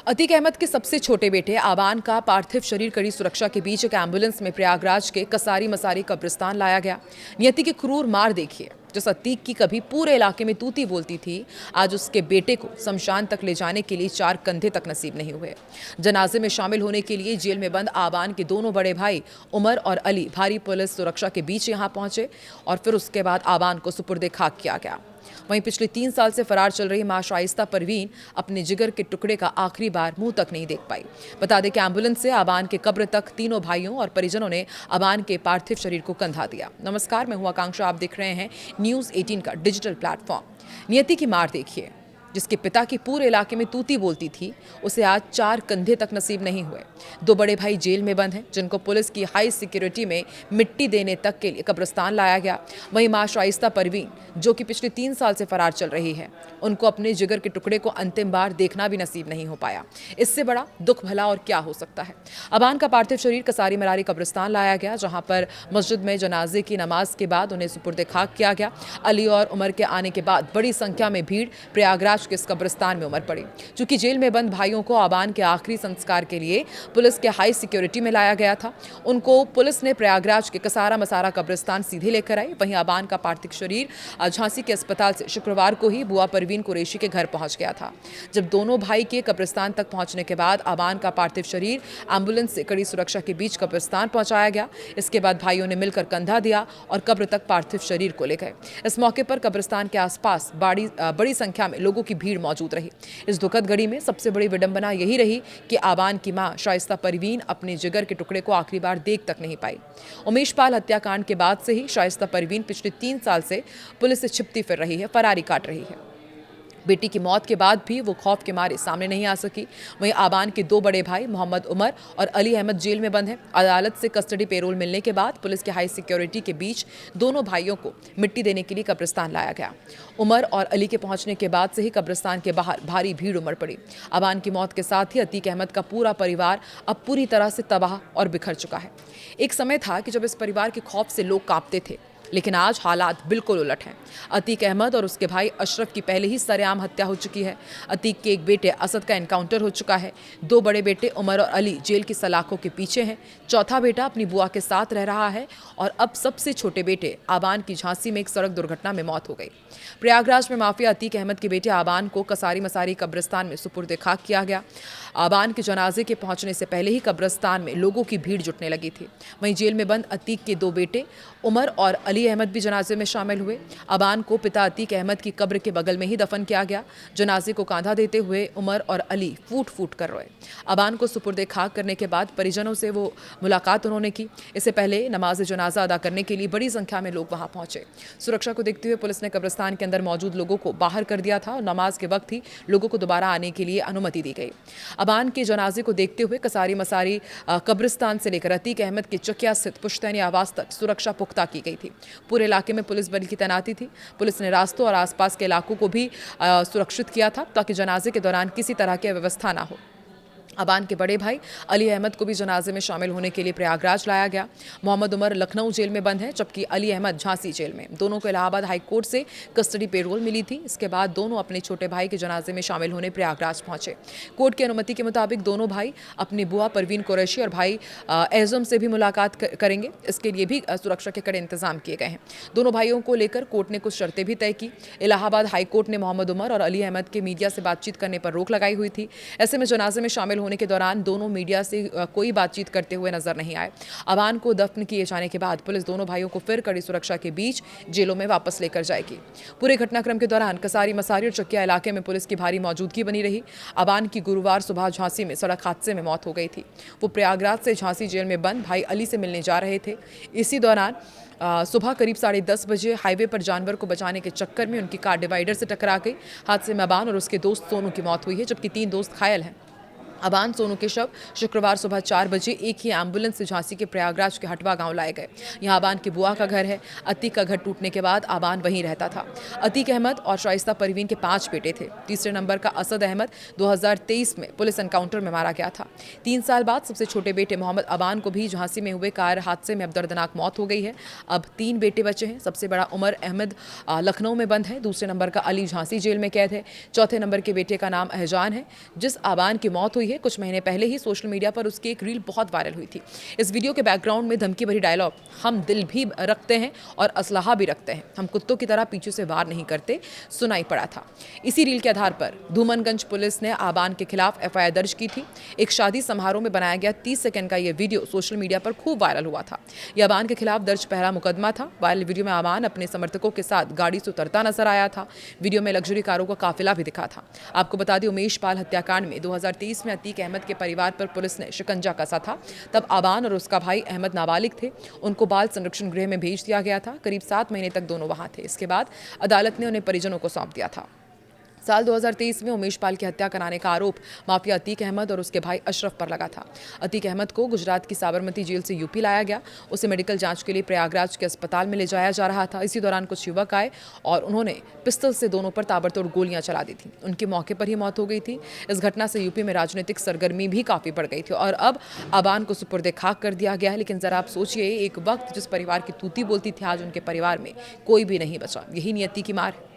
अतीक अहमद के सबसे छोटे बेटे आबान का पार्थिव शरीर कड़ी सुरक्षा के बीच एक एम्बुलेंस में प्रयागराज के कसारी मसारी कब्रिस्तान लाया गया। नियति की क्रूर मार देखिए। जिस अतीक की कभी पूरे इलाके में तूती बोलती थी, आज उसके बेटे को शमशान तक ले जाने के लिए 4 कंधे तक नसीब नहीं हुए। जनाजे में शामिल होने के लिए जेल में बंद आबान के दोनों बड़े भाई उमर और अली भारी पुलिस सुरक्षा के बीच यहां पहुंचे और फिर उसके बाद आबान को सुपुर्दे खाक किया गया। वहीं पिछले 3 साल से फरार चल रही मां शाइस्ता परवीन अपने जिगर के टुकड़े का आखिरी बार मुंह तक नहीं देख पाई। बता दें कि एम्बुलेंस से आबान के कब्र तक तीनों भाइयों और परिजनों ने आबान के पार्थिव शरीर को कंधा दिया। नमस्कार, मैं हूं आकांक्षा, आप देख रहे हैं न्यूज़ 18 का डिजिटल प्लेटफॉर्म। नियति की मार देखिए। जिसके पिता की पूरे इलाके में तूती बोलती थी, उसे आज 4 कंधे तक नसीब नहीं हुए। 2 बड़े भाई जेल में बंद हैं, जिनको पुलिस की हाई सिक्योरिटी में मिट्टी देने तक के लिए कब्रिस्तान लाया गया। वहीं मां शाइस्ता परवीन, जो कि पिछले 3 साल से फरार चल रही है, उनको अपने जिगर के टुकड़े को अंतिम बार देखना भी नसीब नहीं हो पाया। इससे बड़ा दुख भला और क्या हो सकता है। अबान का पार्थिव शरीर कसारी मरारी कब्रिस्तान लाया गया, जहां पर मस्जिद में जनाजे की नमाज के बाद उन्हें सुपुर्दे खाक किया गया। अली और उमर के आने के बाद बड़ी संख्या में भीड़ प्रयागराज के इस कब्रिस्तान में उमड़ पड़ी। चूंकि जेल में बंद भाइयों को आबान के आखिरी संस्कार के लिए पुलिस के हाई सिक्योरिटी में लाया गया था, उनको पुलिस ने प्रयागराज के कसारा मसारा कब्रिस्तान सीधे लेकर आई। वहीं आबान का पार्थिव शरीर झांसी के अस्पताल से शुक्रवार को ही बुआ परवीन कुरैशी के घर पहुंच गया था। जब दोनों भाई के कब्रिस्तान तक पहुंचने के बाद आबान का पार्थिव शरीर एम्बुलेंस से कड़ी सुरक्षा के बीच कब्रिस्तान पहुंचाया गया। इसके बाद भाइयों ने मिलकर कंधा दिया और कब्र तक पार्थिव शरीर को ले गए। इस मौके पर कब्रिस्तान के आसपास बड़ी संख्या में लोगों की भीड़ मौजूद रही। इस दुखद घड़ी में सबसे बड़ी विडंबना यही रही कि आबान की मां शाइस्ता परवीन अपने जिगर के टुकड़े को आखिरी बार देख तक नहीं पाई। उमेश पाल हत्याकांड के बाद से ही शाइस्ता परवीन पिछले 3 साल से पुलिस से छिपती फिर रही है, फरारी काट रही है। बेटी की मौत के बाद भी वो खौफ के मारे सामने नहीं आ सकी। वहीं आबान के 2 बड़े भाई मोहम्मद उमर और अली अहमद जेल में बंद हैं। अदालत से कस्टडी पेरोल मिलने के बाद पुलिस के हाई सिक्योरिटी के बीच दोनों भाइयों को मिट्टी देने के लिए कब्रिस्तान लाया गया। उमर और अली के पहुंचने के बाद से ही कब्रिस्तान के बाहर भारी भीड़ उमड़ पड़ी। आबान की मौत के साथ ही अतीक अहमद का पूरा परिवार अब पूरी तरह से तबाह और बिखर चुका है। एक समय था कि जब इस परिवार के खौफ से लोग कांपते थे, लेकिन आज हालात बिल्कुल उलट हैं। अतीक अहमद और उसके भाई अशरफ की पहले ही सरेआम हत्या हो चुकी है। अतीक के एक बेटे असद का एनकाउंटर हो चुका है। 2 बड़े बेटे उमर और अली जेल की सलाखों के पीछे हैं। चौथा बेटा अपनी बुआ के साथ रह रहा है और अब सबसे छोटे बेटे आबान की झांसी में एक सड़क दुर्घटना में मौत हो गई। प्रयागराज में माफिया अतीक अहमद के बेटे आबान को कसारी मसारी कब्रिस्तान में सुपुर्दे खाक किया गया। आबान के जनाजे के पहुंचने से पहले ही कब्रिस्तान में लोगों की भीड़ जुटने लगी थी। वहीं जेल में बंद अतीक के 2 बेटे उमर और अली अहमद भी जनाजे में शामिल हुए। आबान को पिता अतीक अहमद की कब्र के बगल में ही दफन किया गया। जनाजे को कांधा देते हुए उमर और अली फूट फूट कर रोए। आबान को सुपुर्दे खाक करने के बाद परिजनों से वो मुलाकात उन्होंने की। इससे पहले नमाज जनाजा अदा करने के लिए बड़ी संख्या में लोग वहां पहुंचे। सुरक्षा को देखते हुए पुलिस ने कब्रिस्तान के अंदर मौजूद लोगों को बाहर कर दिया था और नमाज के वक्त ही लोगों को दोबारा आने के लिए अनुमति दी गई। अबान के जनाजे को देखते हुए कसारी मसारी कब्रिस्तान से लेकर अतीक अहमद के चकिया स्थित पुश्तैनी आवास तक सुरक्षा पुख्ता की गई थी। पूरे इलाके में पुलिस बल की तैनाती थी। पुलिस ने रास्तों और आसपास के इलाकों को भी सुरक्षित किया था ताकि जनाजे के दौरान किसी तरह की अव्यवस्था ना हो। अबान के बड़े भाई अली अहमद को भी जनाजे में शामिल होने के लिए प्रयागराज लाया गया। मोहम्मद उमर लखनऊ जेल में बंद है, जबकि अली अहमद झांसी जेल में। दोनों को इलाहाबाद हाई कोर्ट से कस्टडी पेरोल मिली थी। इसके बाद दोनों अपने छोटे भाई के जनाजे में शामिल होने प्रयागराज पहुंचे। कोर्ट की अनुमति के मुताबिक दोनों भाई अपनी बुआ परवीन कुरैशी और भाई एज़म से भी मुलाकात करेंगे। इसके लिए भी सुरक्षा के कड़े इंतजाम किए गए हैं। दोनों भाइयों को लेकर कोर्ट ने कुछ शर्तें भी तय की। इलाहाबाद हाई कोर्ट ने मोहम्मद उमर और अली अहमद के मीडिया से बातचीत करने पर रोक लगाई हुई थी। ऐसे में जनाजे में शामिल होने के दौरान दोनों मीडिया से कोई बातचीत करते हुए नजर नहीं आए। अबान को दफन किए जाने के बाद पुलिस दोनों भाइयों को फिर कड़ी सुरक्षा के बीच जेलों में वापस लेकर जाएगी। पूरे घटनाक्रम के दौरान कसारी मसारी और चकिया इलाके में पुलिस की भारी मौजूदगी बनी रही। अबान की गुरुवार सुबह झांसी में सड़क हादसे में मौत हो गई थी। वो प्रयागराज से झांसी जेल में बंद भाई अली से मिलने जा रहे थे। इसी दौरान सुबह करीब 10:30 बजे हाईवे पर जानवर को बचाने के चक्कर में उनकी कार डिवाइडर से टकरा गई। हादसे में अबान और उसके दोस्त सोनू की मौत हुई है, जबकि 3 दोस्त घायल हैं। अबान सोनू के शव शुक्रवार सुबह 4 बजे एक ही एम्बुलेंस से झांसी के प्रयागराज के हटवा गांव लाए गए। यहां अबान की बुआ का घर है। अतीक का घर टूटने के बाद अबान वहीं रहता था। अतीक अहमद और शाइस्ता परवीन के 5 बेटे थे। तीसरे नंबर का असद अहमद 2023 में पुलिस एनकाउंटर में मारा गया था। 3 साल बाद सबसे छोटे बेटे मोहम्मद अबान को भी झांसी में हुए कार हादसे में अब दर्दनाक मौत हो गई है। अब 3 बेटे बचे हैं। सबसे बड़ा उमर अहमद लखनऊ में बंद है। दूसरे नंबर का अली झांसी जेल में कैद है। चौथे नंबर के बेटे का नाम अहजान है। जिस अबान की मौत हुई है कुछ महीने पहले ही सोशल मीडिया पर उसकी एक रील बहुत वायरल हुई थी। इस वीडियो के बैकग्राउंड में धमकी भरी डायलॉग "हम दिल भी रखते हैं और असलहा भी रखते हैं, हम कुत्तों की तरह पीछे से वार नहीं करते" सुनाई पड़ा था। इसी रील के आधार पर धूमनगंज पुलिस ने अबान के खिलाफ एफआईआर दर्ज की थी। एक शादी समारोह में बनाया गया 30 सेकंड का यह वीडियो सोशल मीडिया पर खूब वायरल हुआ था। यह अबान के खिलाफ दर्ज पहला मुकदमा था। वायरल वीडियो में अबान अपने समर्थकों के साथ गाड़ी से उतरता नजर आया था। वीडियो में लग्जरी कारों का काफिला भी दिखा था। आपको बता दें, उमेश पाल हत्याकांड में 2023 में अतीक अहमद के परिवार पर पुलिस ने शिकंजा कसा था। तब अबान और उसका भाई अहमद नाबालिग थे। उनको बाल संरक्षण गृह में भेज दिया गया था। करीब 7 महीने तक दोनों वहां थे। इसके बाद अदालत ने उन्हें परिजनों को सौंप दिया था। साल 2023 में उमेश पाल की हत्या कराने का आरोप माफिया अतीक अहमद और उसके भाई अशरफ पर लगा था। अतीक अहमद को गुजरात की साबरमती जेल से यूपी लाया गया। उसे मेडिकल जांच के लिए प्रयागराज के अस्पताल में ले जाया जा रहा था। इसी दौरान कुछ युवक आए और उन्होंने पिस्तल से दोनों पर ताबड़तोड़ गोलियां चला दी थी। उनकी मौके पर ही मौत हो गई थी। इस घटना से यूपी में राजनीतिक सरगर्मी भी काफी बढ़ गई थी और अब अबान को सुपुर्दे खाक कर दिया गया है। लेकिन जरा आप सोचिए, एक वक्त जिस परिवार की तूती बोलती थी, आज उनके परिवार में कोई भी नहीं बचा। यही नियति की मार है।